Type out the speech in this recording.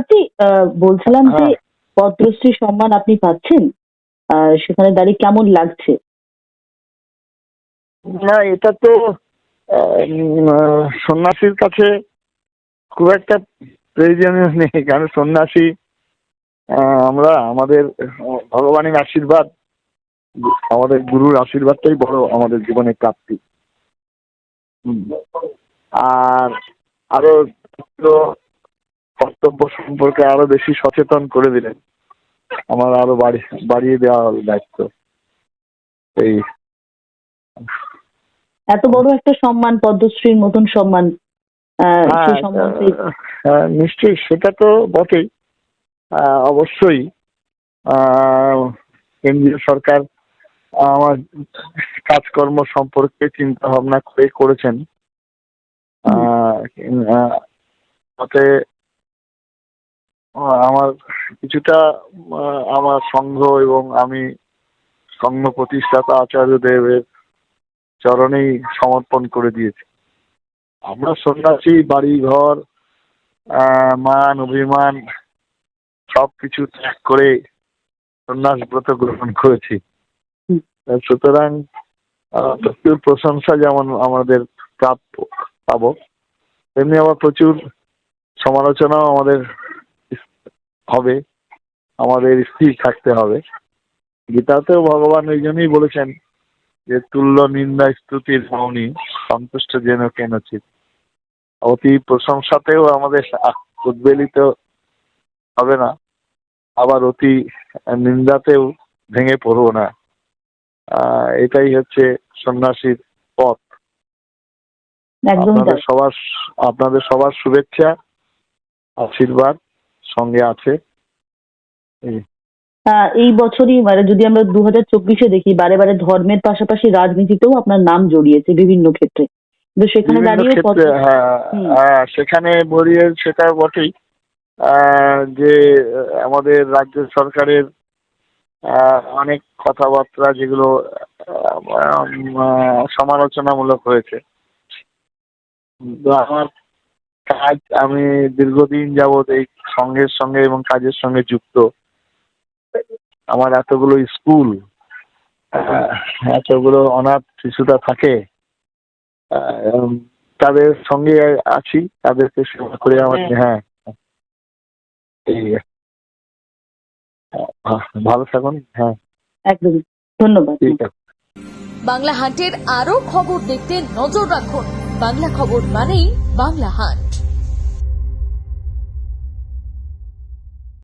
প্রভাতজি, বলছিলাম যে হ্যাঁ, পদ্মশ্রী সম্মান আপনি পাচ্ছেন, সেখানে দাঁড়িয়ে কেমন লাগছে? না এটা তো সন্ন্যাসীর কাছে খুব একটা প্রয়োজনীয় নেই, কারণ সন্ন্যাসী আমরা আমাদের ভগবানের আশীর্বাদ, আমাদের গুরুর আশীর্বাদটাই বড় আমাদের জীবনে প্রাপ্তি। হুম। আর আরো তো কর্তব্য সম্পর্কে আরো বেশি সচেতন করে দিলেন, আমার আরো বাড়িয়ে দেওয়া হল দায়িত্ব। এই এত বড় একটা সম্মান, পদ্মশ্রীর মতন সম্মান, হ্যাঁ, সেই সম্মান পেয়ে নিশ্চয়ই সেটা তো বটেই। অবশ্যই কেন্দ্রীয় সরকার আমার কাজকর্ম সম্পর্কে চিন্তা ভাবনা করে করেছেন। তাতে আমার কিছুটা আমার সংঘ এবং আমি সংঘ প্রতিষ্ঠাতা আচার্য দেবের চরণেই সমর্পণ করে দিয়েছি। আমরা সন্ন্যাসী, বাড়ি ঘর, মান অভিমান সবকিছু ত্যাগ করে সন্ন্যাস ব্রত গ্রহণ করেছি। সুতরাং প্রচুর প্রশংসা যেমন আমাদের প্রাপ্য পাবো, তেমনি আবার প্রচুর সমালোচনাও আমাদের হবে, আমাদের স্থির থাকতে হবে। গীতাতেও ভগবান ওই জন্যই বলেছেন যে তুল্য নিন্দা স্তুতির মৌনী সন্তুষ্ট যেন কেনচিত। অতি প্রশংসাতেও আমাদের উদ্বেলিত হবে না, আবার অতি নিন্দাতেও ভেঙে পড়বো না। এটাই হচ্ছে সন্ন্যাসীর পথ। একদমই তাই। আপনাদের সবার শুভেচ্ছা, আশীর্বাদ সঙ্গে আছে। এই বছরই মানে যদি আমরা 2024-এ দেখি, বারে বারে ধর্মের পাশাপাশি রাজনীতিতেও আপনার নাম জড়িয়েছে বিভিন্ন ক্ষেত্রে, কিন্তু সেখানে বিভিন্ন দাঁড়িয়েও ক্ষেত্রে, হ্যাঁ, সেখানে বলিয়ে সেটা বটেই যে আমাদের রাজ্য সরকারের অনেক কথাবার্তা যেগুলো সমালোচনামূলক হয়েছে। তো আমার কাজ, আমি দীর্ঘদিন যাবৎ এই সংঘের সঙ্গে এবং কাজের সঙ্গে যুক্ত। আমার এতগুলো স্কুল, এতগুলো অনাথ শিশুরা থাকে, তাদের সঙ্গে আছি, তাদেরকে সেবা করে আমার, হ্যাঁ, এই ভালো থাকুন। হ্যাঁ, একদমই। ধন্যবাদ। ঠিক আছে। বাংলা হান্টের আরো খবর দেখতে নজর রাখুন। বাংলা খবর মানেই বাংলা হান্ট।